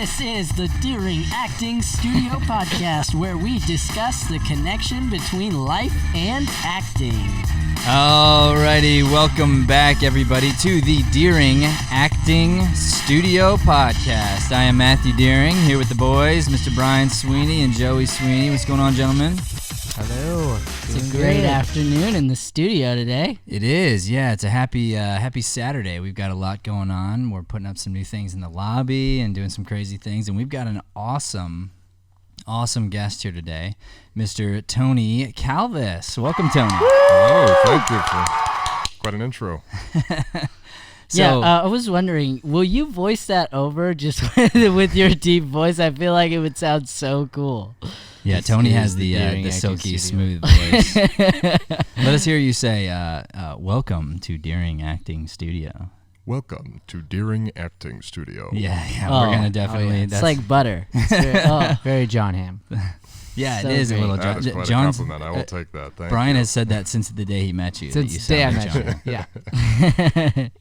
This is the Deering Acting Studio Podcast, where we discuss the connection between life and acting. Alrighty, welcome back, everybody, to the Deering Acting Studio Podcast. I am Matthew Deering, here with the boys, Mr. Brian Sweeney and Joey Sweeney. What's going on, gentlemen? Hello. It's a great afternoon in the studio today. It is, yeah. It's a happy Saturday. We've got a lot going on. We're putting up some new things in the lobby and doing some crazy things, and we've got an awesome guest here today, Mr. Tony Calvis. Welcome, Tony. Hello, thank you for quite an intro. I was wondering, will you voice that over just with your deep voice? I feel like it would sound so cool. Yeah, Tony has the silky smooth voice. Let us hear you say, welcome to Deering Acting Studio. Welcome to Deering Acting Studio. Yeah, we're going to definitely... It's like butter. It's very John Ham. Yeah, So it is great. a little That is quite John's, a compliment. I will take that. Thank Brian you. has said that since the day he met you. Since that the day I you met sound you. like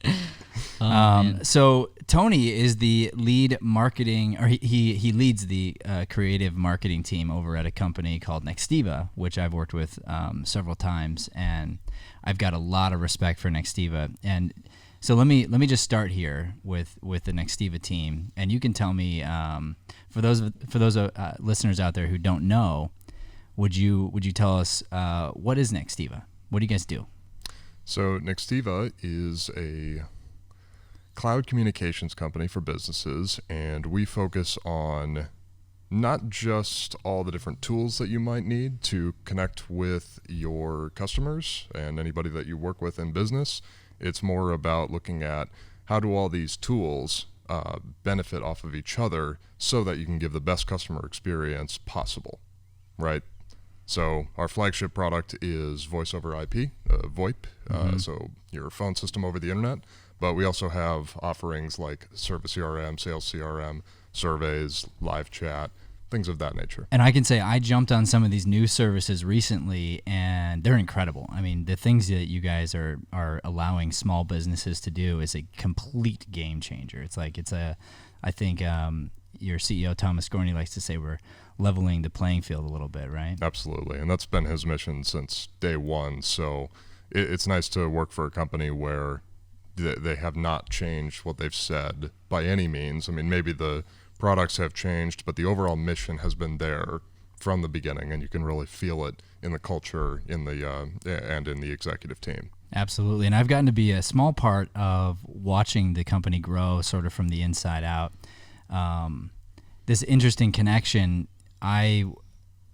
Yeah. So Tony is the lead marketing, or he leads the creative marketing team over at a company called Nextiva, which I've worked with several times, and I've got a lot of respect for Nextiva. And so let me just start here with the Nextiva team, and you can tell me, for those listeners out there who don't know, would you tell us what is Nextiva? What do you guys do? So Nextiva is a cloud communications company for businesses, and we focus on not just all the different tools that you might need to connect with your customers and anybody that you work with in business. It's more about looking at how do all these tools benefit off of each other so that you can give the best customer experience possible, right? So our flagship product is Voice over IP, VoIP, so your phone system over the internet. But we also have offerings like Service CRM, Sales CRM, surveys, live chat, things of that nature. And I can say I jumped on some of these new services recently, and they're incredible. I mean, the things that you guys are allowing small businesses to do is a complete game changer. I think your CEO, Thomas Gorney, likes to say we're leveling the playing field a little bit, right? Absolutely, and that's been his mission since day one. So it's nice to work for a company where they have not changed what they've said by any means. I mean, maybe the products have changed, but the overall mission has been there from the beginning, and you can really feel it in the culture and in the executive team. Absolutely, and I've gotten to be a small part of watching the company grow sort of from the inside out. This interesting connection, I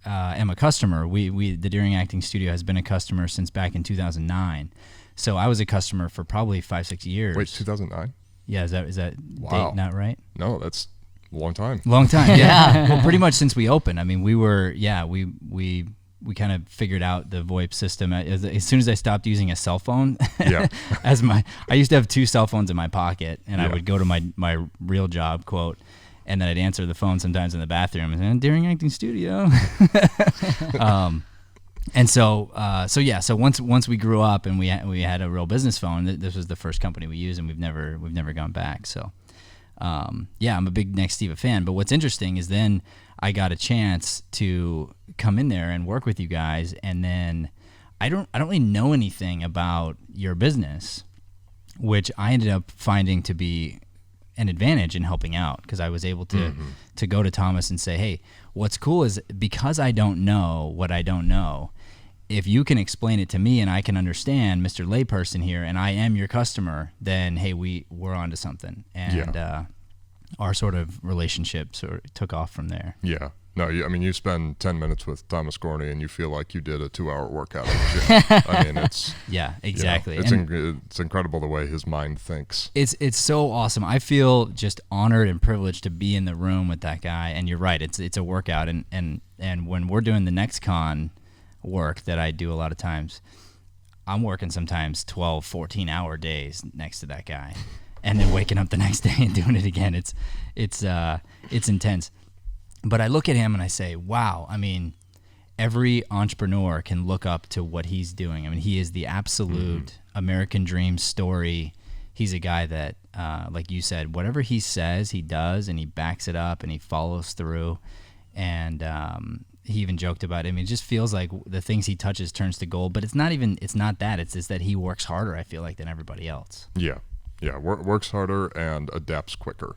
am a customer. The Deering Acting Studio has been a customer since back in 2009. So I was a customer for probably 5-6 years. Wait, 2009? Yeah, is that Wow. date not right? No, that's a long time. Long time, yeah. Well, pretty much since we opened. I mean, we kind of figured out the VoIP system as soon as I stopped using a cell phone. Yeah. I used to have 2 cell phones in my pocket, and I Yeah. would go to my real job, quote, and then I'd answer the phone sometimes in the bathroom and say, Deering Acting Studio. And so once we grew up and we had a real business phone, this was the first company we used, and we've never gone back. So I'm a big Nextiva fan. But what's interesting is then I got a chance to come in there and work with you guys, and then I don't really know anything about your business, which I ended up finding to be an advantage in helping out, because I was able to go to Thomas and say, hey, what's cool is because I don't know what I don't know, if you can explain it to me and I can understand, Mr. Layperson here, and I am your customer, then hey, we're onto something. And our sort of relationship sort of took off from there. Yeah. No, you spend 10 minutes with Thomas Gorney and you feel like you did a 2-hour workout at the gym. I mean, it's... Yeah, exactly. It's incredible the way his mind thinks. It's so awesome. I feel just honored and privileged to be in the room with that guy. And you're right, it's a workout. And when we're doing the NextCon work that I do a lot of times, I'm working sometimes 12, 14-hour days next to that guy, and then waking up the next day and doing it again. It's intense. But I look at him and I say, wow, I mean, every entrepreneur can look up to what he's doing. I mean, he is the absolute American dream story. He's a guy that like you said, whatever he says, he does, and he backs it up, and he follows through. And he even joked about it. I mean, it just feels like the things he touches turns to gold. But it's not that. It's just that he works harder, I feel like, than everybody else. Yeah. Works harder and adapts quicker.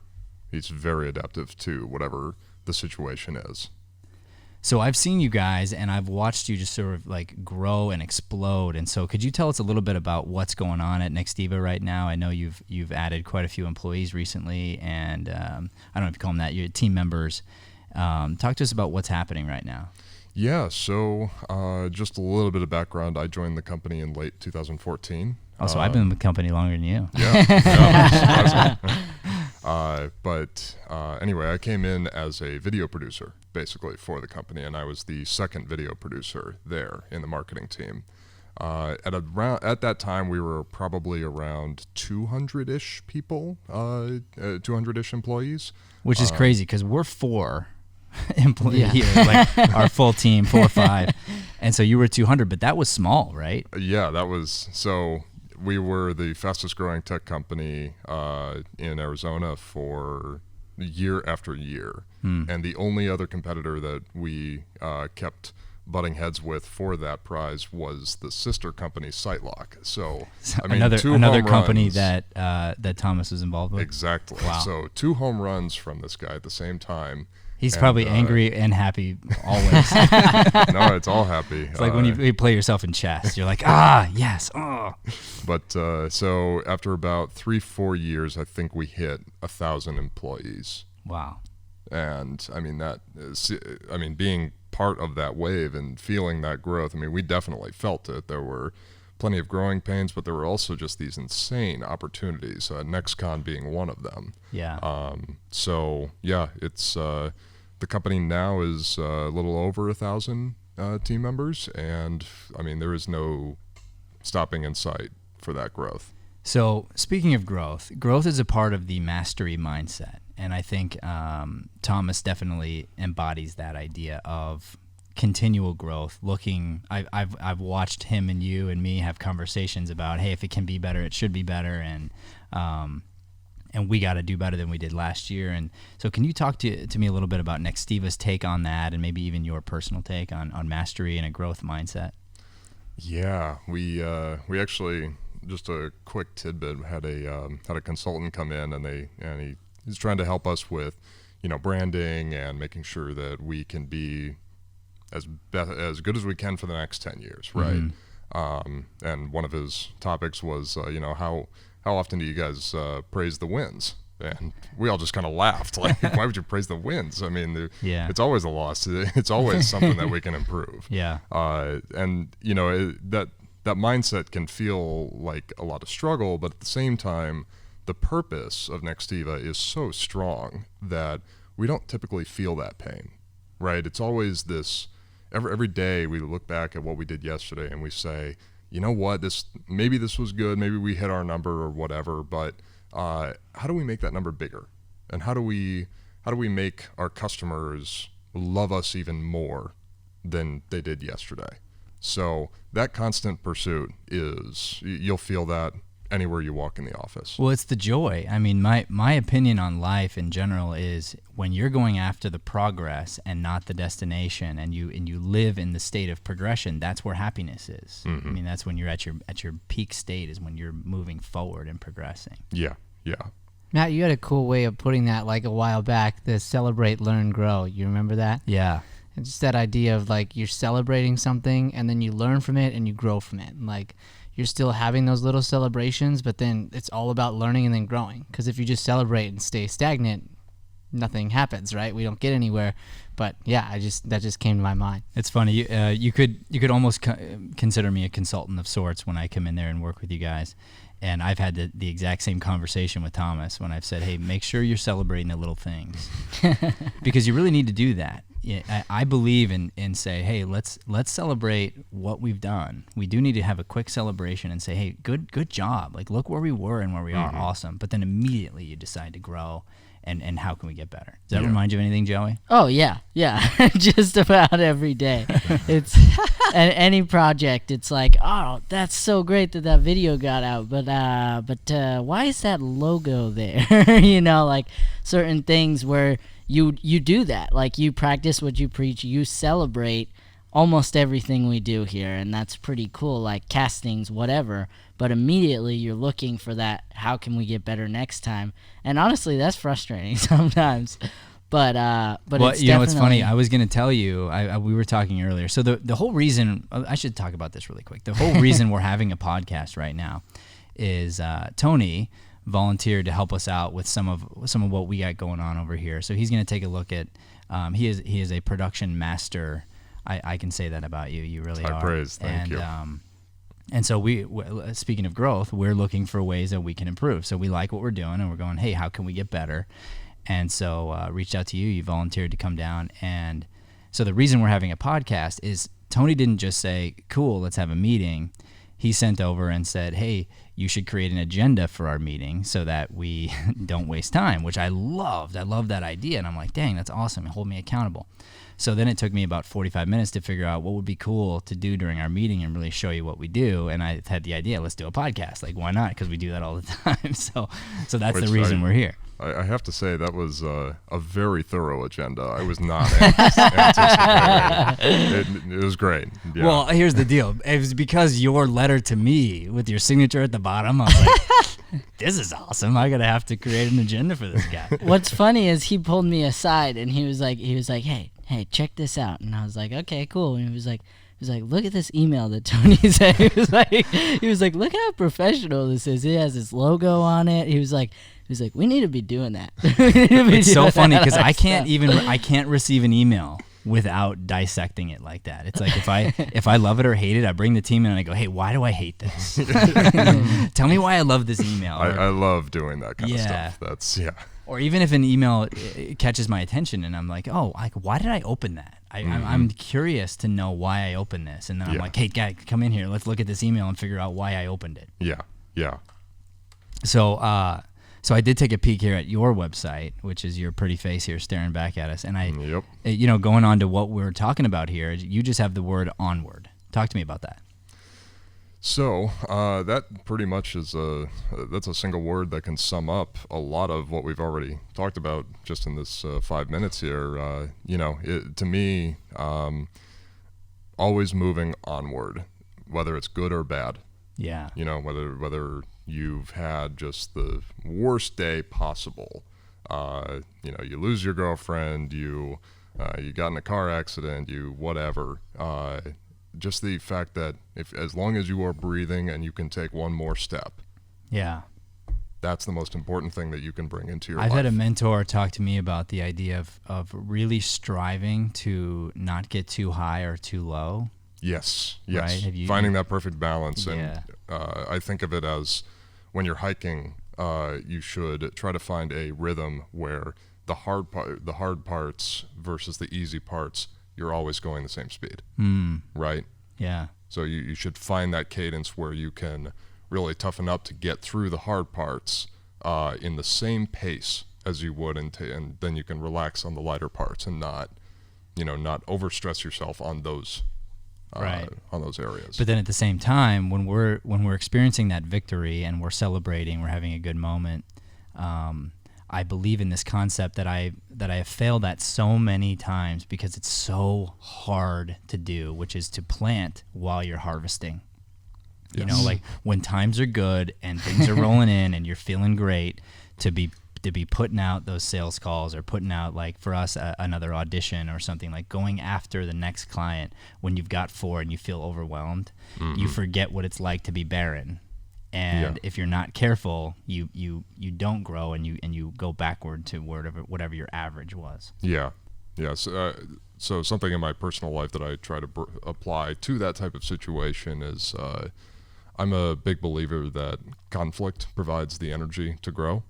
He's very adaptive to whatever the situation is. So I've seen you guys, and I've watched you just sort of like grow and explode. And so could you tell us a little bit about what's going on at Nextiva right now? I know you've added quite a few employees recently, and I don't know if you call them that, your team members. Talk to us about what's happening right now. Yeah, so just a little bit of background. I joined the company in late 2014. Also, I've been in the company longer than you. Yeah, but anyway, I came in as a video producer, basically, for the company, and I was the second video producer there in the marketing team. At that time, we were probably around 200-ish people, 200-ish employees. Which is crazy, because we're 4 employees here, like our full team, 4 or 5. And so you were 200, but that was small, right? Yeah, that was, so we were the fastest growing tech company in Arizona for year after year. And the only other competitor that we kept butting heads with for that prize was the sister company SiteLock. So I mean, another company that Thomas was involved with. Exactly. Wow. So 2 home runs from this guy at the same time. He's probably angry and happy always. No, it's all happy. It's like when you play yourself in chess. You're like, yes, oh. But so after about 3-4 years, I think we hit 1,000 employees. Wow. And I mean, being part of that wave and feeling that growth, I mean, we definitely felt it. There were plenty of growing pains, but there were also just these insane opportunities, NextCon being one of them. Yeah. So yeah, it's the company now is a little over 1,000 team members, and I mean, there is no stopping in sight for that growth. So speaking of growth is a part of the mastery mindset. And I think Thomas definitely embodies that idea of continual growth. I've watched him and you and me have conversations about, hey, if it can be better, it should be better, and we got to do better than we did last year. And so, can you talk to me a little bit about Nextiva's take on that, and maybe even your personal take on mastery and a growth mindset? Yeah, we actually, just a quick tidbit, had a consultant come in, and he's trying to help us with, branding and making sure that we can be as good as we can for the next 10 years, right? Mm-hmm. And one of his topics was, how often do you guys praise the wins? And we all just kind of laughed, like, why would you praise the wins? I mean, it's always a loss. It's always something that we can improve. Yeah. And that mindset can feel like a lot of struggle, but at the same time, the purpose of Nextiva is so strong that we don't typically feel that pain, right? It's always this, every day we look back at what we did yesterday and we say, you know what, maybe this was good, maybe we hit our number or whatever, but how do we make that number bigger? And how do we make our customers love us even more than they did yesterday? So that constant pursuit you'll feel that anywhere you walk in the office. Well, it's the joy. I mean, my opinion on life in general is when you're going after the progress and not the destination, and you live in the state of progression, that's where happiness is. Mm-hmm. I mean, that's when you're at your peak state, is when you're moving forward and progressing. Yeah. Matt, you had a cool way of putting that like a while back, the celebrate, learn, grow. You remember that? Yeah. It's just that idea of like you're celebrating something and then you learn from it and you grow from it. And like you're still having those little celebrations, but then it's all about learning and then growing. Because if you just celebrate and stay stagnant, nothing happens, right? We don't get anywhere. But yeah, that just came to my mind. It's funny. You could almost consider me a consultant of sorts when I come in there and work with you guys. And I've had the exact same conversation with Thomas when I've said, hey, make sure you're celebrating the little things. Because you really need to do that. Yeah, I believe in say, hey, let's celebrate what we've done. We do need to have a quick celebration and say, hey, good job. Like, look where we were and where we are. Awesome. But then immediately you decide to grow and how can we get better? Does that remind you of anything, Joey? Oh yeah, just about every day. It's any project. It's like, oh, that's so great that video got out, but why is that logo there? Like certain things where you do that. Like you practice what you preach. You celebrate almost everything we do here, and that's pretty cool. Like castings, whatever. But immediately you're looking for that, how can we get better next time? And honestly, that's frustrating sometimes. But well, it's it's funny. I was going to tell you, we were talking earlier. So the whole reason, I should talk about this really quick. The whole reason we're having a podcast right now is Tony volunteered to help us out with some of what we got going on over here. So he's going to take a look at, he is a production master. I can say that about you. You really are. High praise. Thank you. And so speaking of growth, we're looking for ways that we can improve. So we like what we're doing, and we're going, hey, how can we get better? And so reached out to you. You volunteered to come down. And so the reason we're having a podcast is Tony didn't just say, cool, let's have a meeting. He sent over and said, hey, you should create an agenda for our meeting so that we don't waste time, which I loved. I loved that idea. And I'm like, dang, that's awesome. Hold me accountable. So then it took me about 45 minutes to figure out what would be cool to do during our meeting and really show you what we do. And I had the idea, let's do a podcast. Like, why not? Because we do that all the time. So that's the reason we're here. I have to say that was a very thorough agenda. I was not anticipating. It was great. Yeah. Well, here's the deal. It was because your letter to me with your signature at the bottom, I was like, this is awesome. I'm going to have to create an agenda for this guy. What's funny is he pulled me aside and he was like, hey, check this out. And I was like, okay, cool. And he was like, look at this email that Tony sent. He was like, look how professional this is. It has his logo on it. He was like, we need to be doing that. It's so funny because I can't receive an email without dissecting it like that. It's like if I love it or hate it, I bring the team in and I go, hey, why do I hate this? Tell me why I love this email. I love doing that kind of stuff. That's Or even if an email catches my attention and I'm like, oh, why did I open that? I'm curious to know why I opened this. And then I'm like, hey, guy, come in here. Let's look at this email and figure out why I opened it. Yeah. So I did take a peek here at your website, which is your pretty face here staring back at us. And going on to what we're talking about here, you just have the word onward. Talk to me about that. So that pretty much is that's a single word that can sum up a lot of what we've already talked about just in this 5 minutes here. To me, always moving onward, whether it's good or bad. Yeah. Whether you've had just the worst day possible. You lose your girlfriend, you got in a car accident, you whatever. Just the fact that as long as you are breathing and you can take one more step. Yeah. That's the most important thing that you can bring into your life. I've had a mentor talk to me about the idea of really striving to not get too high or too low. Yes. Right? Finding that perfect balance. Yeah. And I think of it as when you're hiking, you should try to find a rhythm where the hard parts versus the easy parts, you're always going the same speed, right? Yeah. So you should find that cadence where you can really toughen up to get through the hard parts in the same pace as you would, and then you can relax on the lighter parts and not overstress yourself on those on those areas. But then at the same time, when we're experiencing that victory and we're celebrating, we're having a good moment. I believe in this concept that I have failed at so many times because it's so hard to do, which is to plant while you're harvesting. Yes. Like when times are good and things are rolling in and you're feeling great, to be putting out those sales calls or putting out, like for us, another audition or something, like going after the next client when you've got 4 and you feel overwhelmed. You forget what it's like to be barren. And if you're not careful, you don't grow and you go backward to whatever your average was. Yeah. So something in my personal life that I try to apply to that type of situation is I'm a big believer that conflict provides the energy to grow.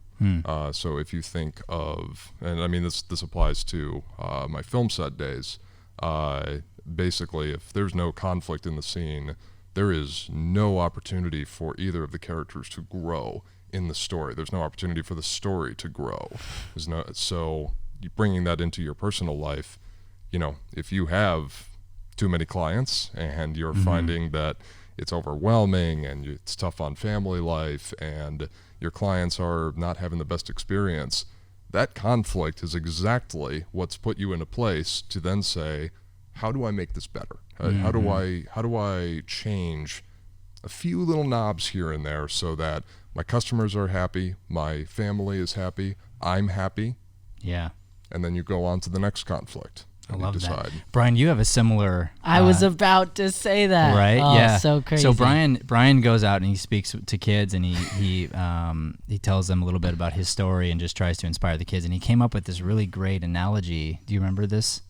So if you think of, and I mean this applies to my film set days, basically if there's no conflict in the scene, there is no opportunity for either of the characters to grow in the story. There's no opportunity for the story to grow. So you bringing that into your personal life, if you have too many clients and you're finding that it's overwhelming and it's tough on family life and your clients are not having the best experience, that conflict is exactly what's put you in a place to then say, how do I make this better? How do I change a few little knobs here and there so that my customers are happy, my family is happy, I'm happy? Yeah. And then you go on to the next conflict. I love that. Brian, you have a similar... I was about to say that. Right? Oh, yeah. So crazy. So Brian goes out and he speaks to kids and he tells them a little bit about his story and just tries to inspire the kids. And he came up with this really great analogy. Do you remember this?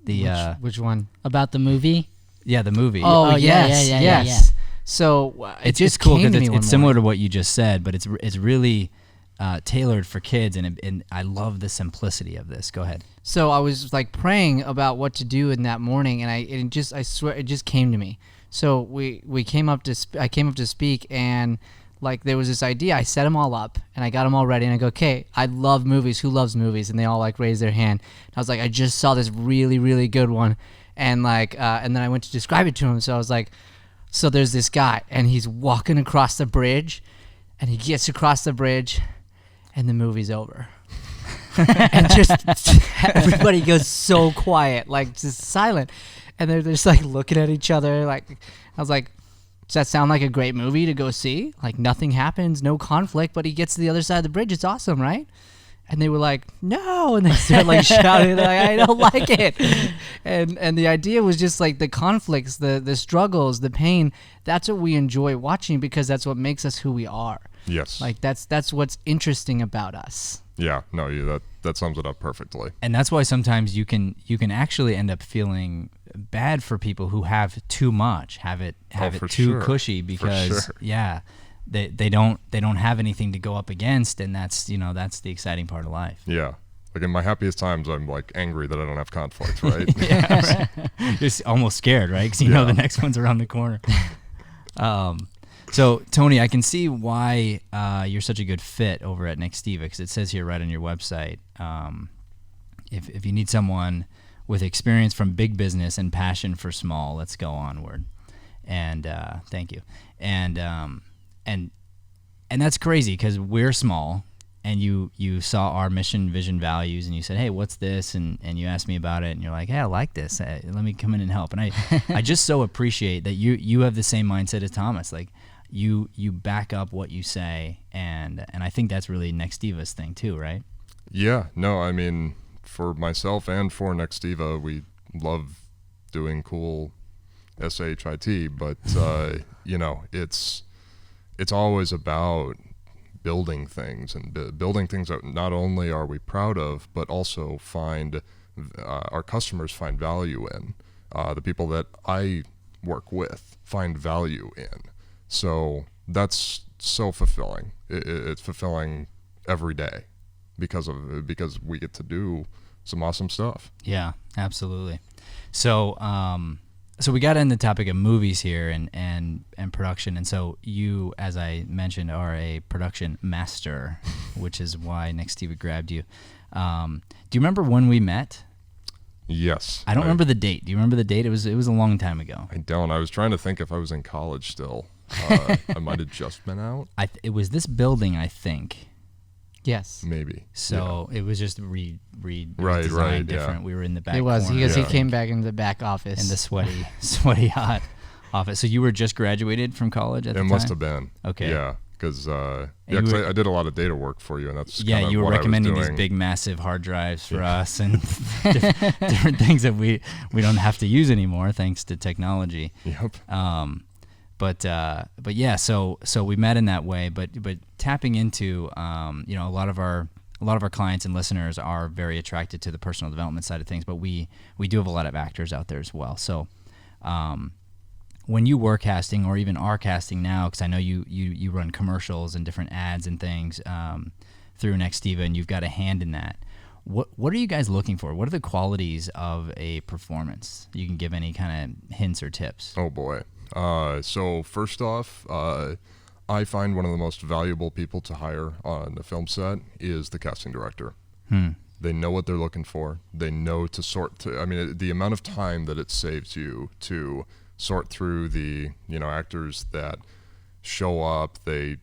Which one? About the movie? Yeah, the movie. Oh, yes, yeah. yes. So It's just cool came to me because one it's similar morning. to what you just said, but it's really tailored for kids, and I love the simplicity of this. Go ahead. So I was like praying about what to do in that morning, and I swear it just came to me. So I came up to speak, and like there was this idea. I set them all up, and I got them all ready, and I go, okay, I love movies. Who loves movies? And they all like raised their hand. And I was like, I just saw this really, really good one, and and then I went to describe it to him. So I was like, so there's this guy, and he's walking across the bridge, and he gets across the bridge, and the movie's over. And just everybody goes so quiet, like just silent, and they're just like looking at each other. Like I was like, does that sound like a great movie to go see? Like nothing happens, no conflict, but he gets to the other side of the bridge. It's awesome, right? And they were like, no, and they started like shouting, like, I don't like it. And the idea was just like the conflicts, the struggles, the pain. That's what we enjoy watching because that's what makes us who we are. Yes. Like that's what's interesting about us. Yeah, no, that sums it up perfectly. And that's why sometimes you can actually end up feeling bad for people who have too much, have it too cushy because they don't have anything to go up against, and that's the exciting part of life. Yeah. Like in my happiest times, I'm like angry that I don't have conflict, right? Yeah, right. You're almost scared, right? Because you know the next one's around the corner. So, Tony, I can see why you're such a good fit over at Nextiva, because it says here right on your website, if you need someone with experience from big business and passion for small, let's go onward. And thank you. And that's crazy because we're small, and you saw our mission, vision, values, and you said, hey, what's this? And you asked me about it, and you're like, hey, I like this. Let me come in and help. And I just so appreciate that you have the same mindset as Thomas. Like, you back up what you say, and I think that's really Nextiva's thing too, right? Yeah, no, I mean, for myself and for Nextiva, we love doing cool SHIT, but it's always about building things and building things that not only are we proud of, but also find our customers find value in. The people that I work with find value in. So that's so fulfilling. It's fulfilling every day because we get to do some awesome stuff. Yeah, absolutely. So so we got into the topic of movies here and production, and so you, as I mentioned, are a production master, which is why Nextiva grabbed you. Do you remember when we met? Yes. I don't remember the date. Do you remember the date? It was a long time ago. I don't. I was trying to think if I was in college still. I might have just been out. It was this building, I think. Yes. Maybe. So it was just redesigned right, different. Yeah. We were in the back. It was corner, because he Yeah. came back into the back office in the sweaty hot office. So you were just graduated from college at the It time? must have been. Okay. Yeah, because were- I did a lot of data work for you, and that's Yeah, kind of you were what I was recommending these doing. big, massive hard drives for us and different things that we don't have to use anymore thanks to technology. Yep. But yeah, so we met in that way. But tapping into a lot of our clients and listeners are very attracted to the personal development side of things. But we do have a lot of actors out there as well. So when you were casting or even are casting now, because I know you run commercials and different ads and things through Nextiva, and you've got a hand in that. What are you guys looking for? What are the qualities of a performance? You can give any kind of hints or tips. Oh boy. So first off, I find one of the most valuable people to hire on a film set is the casting director. They know what they're looking for. They know to sort through. I mean, the amount of time that it saves you to sort through the, actors that show up, they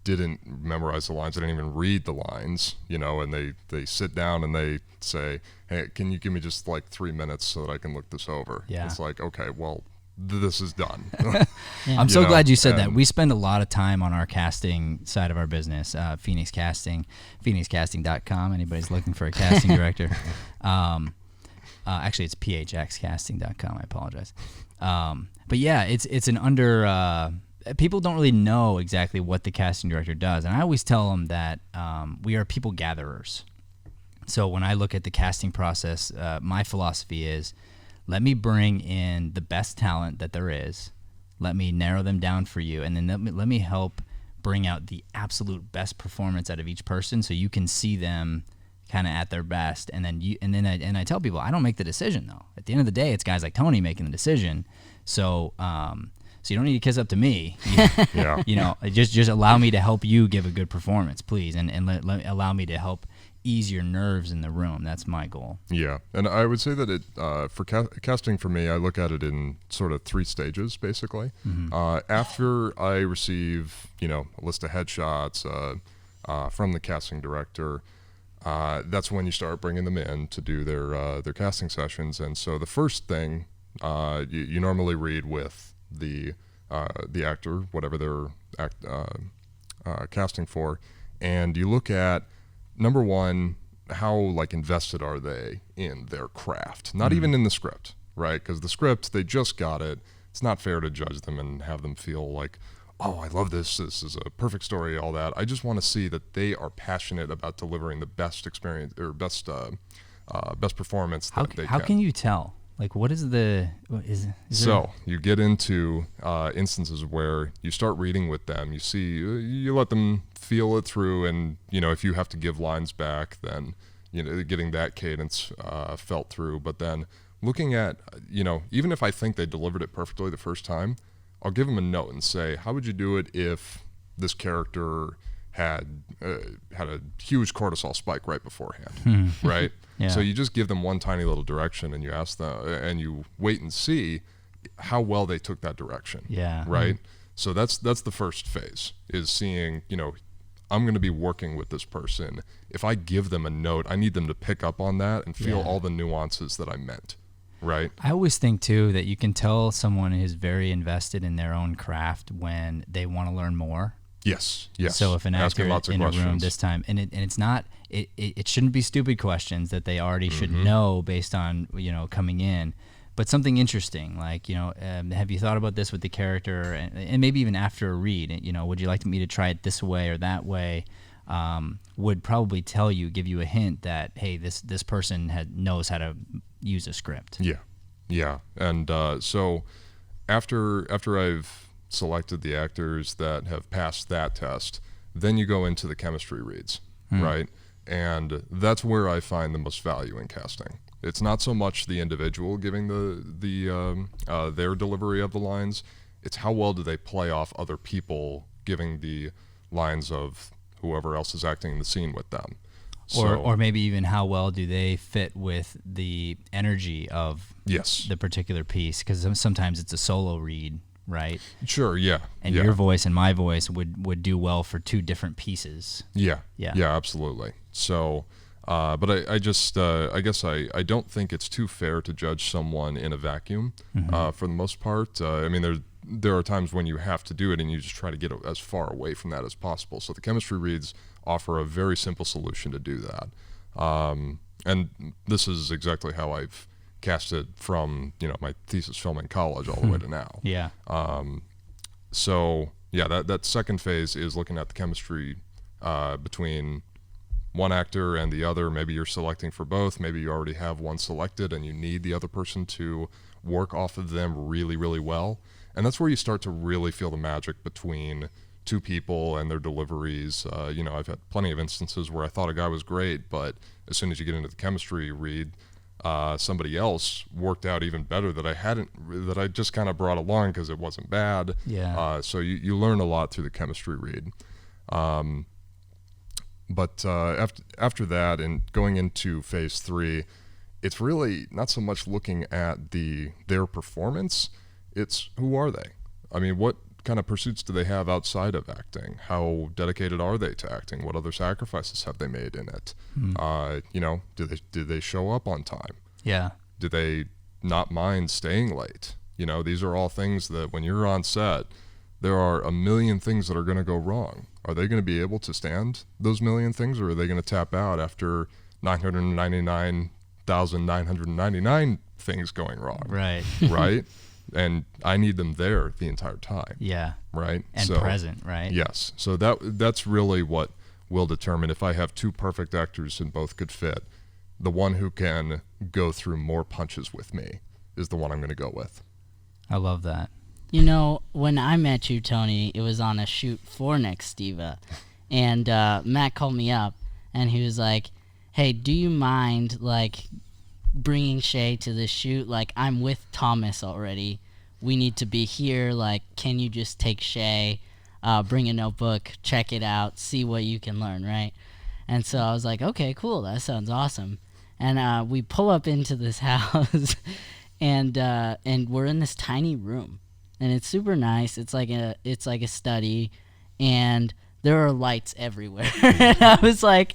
didn't memorize the lines, they didn't even read the lines, and they sit down and they say, hey, can you give me just like 3 minutes so that I can look this over? Yeah. It's like, okay, well, this is done. I'm so glad you said that. We spend a lot of time on our casting side of our business, Phoenix Casting, phoenixcasting.com. Anybody's looking for a casting director. Actually, it's phxcasting.com. I apologize. But yeah, it's an under... people don't really know exactly what the casting director does. And I always tell them that we are people gatherers. So when I look at the casting process, my philosophy is, let me bring in the best talent that there is. Let me narrow them down for you, and then let me help bring out the absolute best performance out of each person, so you can see them kind of at their best. And then I tell people, I don't make the decision though. At the end of the day, it's guys like Tony making the decision. So you don't need to kiss up to me. Yeah. Just allow me to help you give a good performance, please, and allow me to help ease your nerves in the room. That's my goal. Yeah, and I would say that for casting for me, I look at it in sort of 3 stages, basically. After I receive, a list of headshots from the casting director, that's when you start bringing them in to do their casting sessions. And so the first thing you normally read with the actor, whatever they're casting for, and you look at, number one, how invested are they in their craft? Not even in the script, right? Because the script, they just got it. It's not fair to judge them and have them feel like, oh, I love this. This is a perfect story, all that. I just want to see that they are passionate about delivering the best experience or best performance that they can. How can you tell? What is the you get into instances where you start reading with them. You let them feel it through, and if you have to give lines back, then getting that cadence felt through. But then looking at even if I think they delivered it perfectly the first time, I'll give them a note and say, how would you do it if this character had a huge cortisol spike right beforehand, right? Yeah. So you just give them one tiny little direction, and you ask them, and you wait and see how well they took that direction. Yeah. Right. So that's the first phase, is seeing, I'm going to be working with this person. If I give them a note, I need them to pick up on that and feel all the nuances that I meant. Right. I always think too that you can tell someone is very invested in their own craft when they want to learn more. Yes. So if an actor in a room this time, and it's not, it shouldn't be stupid questions that they already should know based on coming in, but something interesting like have you thought about this with the character, and maybe even after a read, would you like me to try it this way or that way? Would probably give you a hint that, hey, this person knows how to use a script. Yeah, and so after I've selected the actors that have passed that test, then you go into the chemistry reads, right? And that's where I find the most value in casting. It's not so much the individual giving their delivery of the lines. It's how well do they play off other people giving the lines of whoever else is acting in the scene with them. Or maybe even how well do they fit with the energy of the particular piece, because sometimes it's a solo read, right? Sure, yeah. And your voice and my voice would do well for 2 different pieces. Yeah, absolutely. So, but I guess I don't think it's too fair to judge someone in a vacuum for the most part. I mean, there are times when you have to do it and you just try to get as far away from that as possible. So the chemistry reads offer a very simple solution to do that. And this is exactly how I've casted from, my thesis film in college all the way to now. Yeah. So yeah, that second phase is looking at the chemistry between one actor and the other. Maybe you're selecting for both. Maybe you already have one selected and you need the other person to work off of them really, really well. And that's where you start to really feel the magic between 2 people and their deliveries. I've had plenty of instances where I thought a guy was great, but as soon as you get into the chemistry read, somebody else worked out even better that I just kind of brought along because it wasn't bad. Yeah. So you learn a lot through the chemistry read. But after that and going into phase 3, it's really not so much looking at their performance. It's who are they? I mean, what kind of pursuits do they have outside of acting? How dedicated are they to acting? What other sacrifices have they made in it? Do they show up on time? Yeah. Do they not mind staying late? These are all things that when you're on set, there are a million things that are going to go wrong. Are they going to be able to stand those million things, or are they going to tap out after 999,999 things going wrong? Right. Right? And I need them there the entire time. Yeah. Right? And present, right? Yes. So that's really what will determine if I have two perfect actors and both could fit. The one who can go through more punches with me is the one I'm going to go with. I love that. When I met you, Tony, it was on a shoot for Nextiva, and Matt called me up, and he was like, "Hey, do you mind bringing Shay to this shoot? I'm with Thomas already. We need to be here. Can you just take Shay, bring a notebook, check it out, see what you can learn, right?" And so I was like, "Okay, cool. That sounds awesome." And we pull up into this house, and we're in this tiny room. And it's super nice. It's like a study, and there are lights everywhere. And I was like,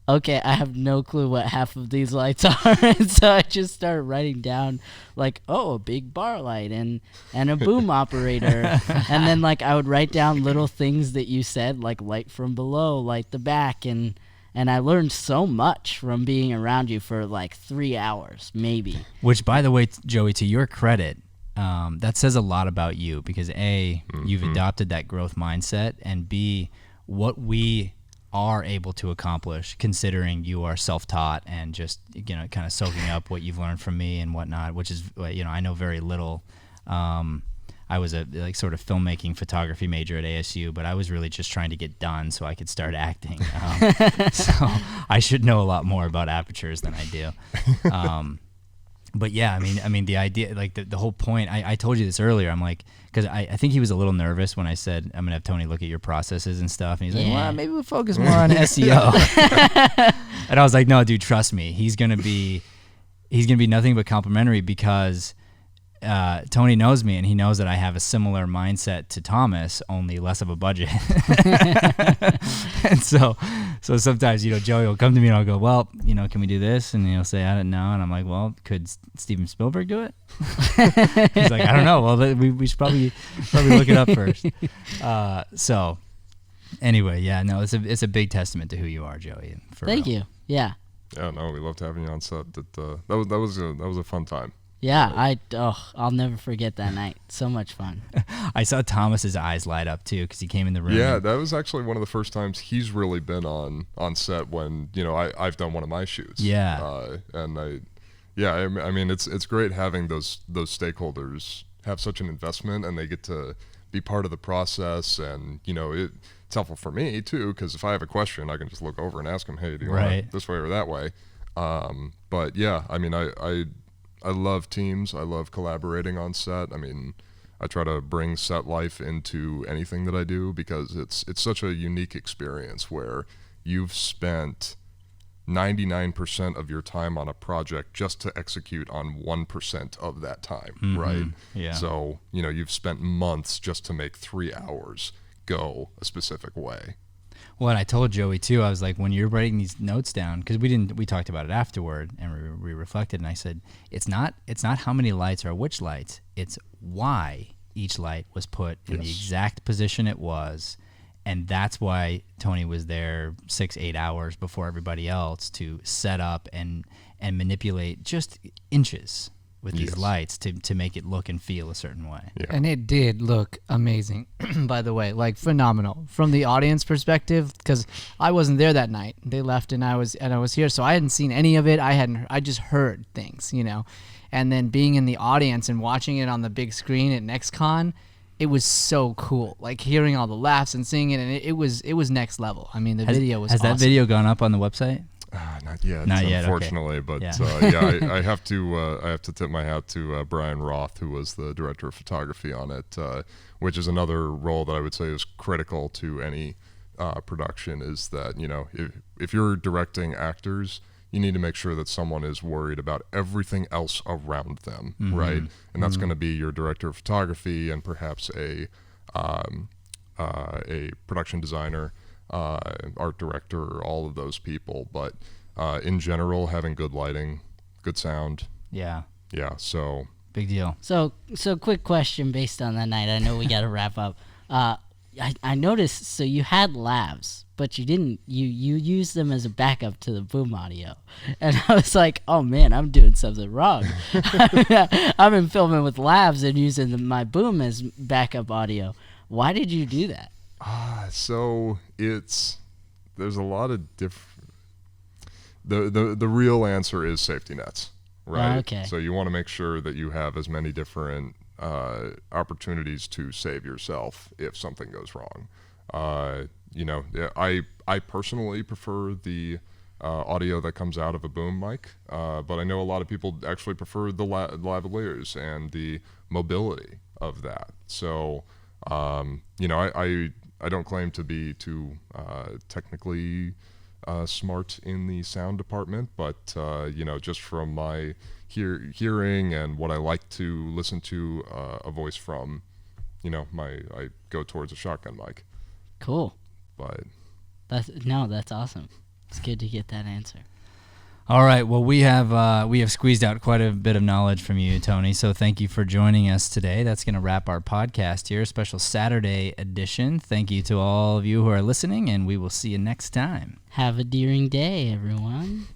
okay, I have no clue what half of these lights are. And so I just started writing down a big bar light and a boom operator. And then I would write down little things that you said, like light from below, light the back, and I learned so much from being around you for 3 hours, maybe. Which, by the way, Joey, to your credit, that says a lot about you because A, you've adopted that growth mindset, and B, what we are able to accomplish considering you are self-taught and just kind of soaking up what you've learned from me and whatnot, which is I know very little. I was a sort of filmmaking photography major at ASU, but I was really just trying to get done so I could start acting. So I should know a lot more about apertures than I do. But yeah, I mean, the idea, the whole point. I told you this earlier. I'm because I think he was a little nervous when I said I'm gonna have Tony look at your processes and stuff, and he's like, well, maybe we'll focus more on SEO. And I was like, no, dude, trust me, he's gonna be nothing but complimentary because Tony knows me and he knows that I have a similar mindset to Thomas, only less of a budget. And so sometimes, Joey will come to me and I'll go, well, can we do this? And he'll say, I don't know. And I'm like, well, could Steven Spielberg do it? He's like, I don't know. Well, we should probably look it up first. So anyway, yeah, no, it's a big testament to who you are, Joey. Thank you. Yeah. Yeah, no, we loved having you on set. That was a fun time. Yeah, I'll never forget that night. So much fun. I saw Thomas's eyes light up too because he came in the room. Yeah, that was actually one of the first times he's really been on set when I've done one of my shoots. Yeah, I mean it's great having those stakeholders have such an investment and they get to be part of the process, and it's helpful for me too because if I have a question I can just look over and ask them, hey, do you want it this way or that way? But yeah, I mean I love teams. I love collaborating on set. I mean, I try to bring set life into anything that I do because it's such a unique experience where you've spent 99% of your time on a project just to execute on 1% of that time, right? Yeah. So, you've spent months just to make 3 hours go a specific way. Well, and I told Joey too, I was like, when you're writing these notes down, because we talked about it afterward and we reflected, and I said, it's not how many lights or which lights, it's why each light was put in the exact position it was. And that's why Tony was there 6-8 hours before everybody else to set up and manipulate just inches with these lights to make it look and feel a certain way. Yeah. And it did look amazing, by the way, phenomenal from the audience perspective, because I wasn't there that night. They left and I was here, so I hadn't seen any of it. I just heard things, and then being in the audience and watching it on the big screen at NextCon, it was so cool, hearing all the laughs and seeing it, and it was next level. I mean, the video was awesome. Has that video gone up on the website? Not yet, Not yet, okay. unfortunately. But Yeah. I have to tip my hat to Brian Roth, who was the director of photography on it, which is another role that I would say is critical to any production. Is that, you know, if you're directing actors, you need to make sure that someone is worried about everything else around them, right? And that's going to be your director of photography and perhaps a production designer, art director, all of those people. But in general, having good lighting, good sound, Yeah. so Big deal. So quick question based on that night. I know we got to wrap up. I noticed, so you had lavs, but you didn't, you used them as a backup to the boom audio. And I was like, oh man, I'm doing something wrong. I've been filming with lavs and using my boom as backup audio. Why did you do that? So there's a lot of different, the real answer is safety nets, right? Okay. So you want to make sure that you have as many different opportunities to save yourself if something goes wrong. You know, I personally prefer the audio that comes out of a boom mic, but I know a lot of people actually prefer the lavaliers and the mobility of that. So, you know, I don't claim to be too technically smart in the sound department, but you know, just from my hearing and what I like to listen to a voice from, you know, I go towards a shotgun mic. Cool. But That's awesome. It's good to get that answer. All right. Well, we have squeezed out quite a bit of knowledge from you, Tony. So thank you for joining us today. That's going to wrap our podcast here, special Saturday edition. Thank you to all of you who are listening, and we will see you next time. Have a deering day, everyone.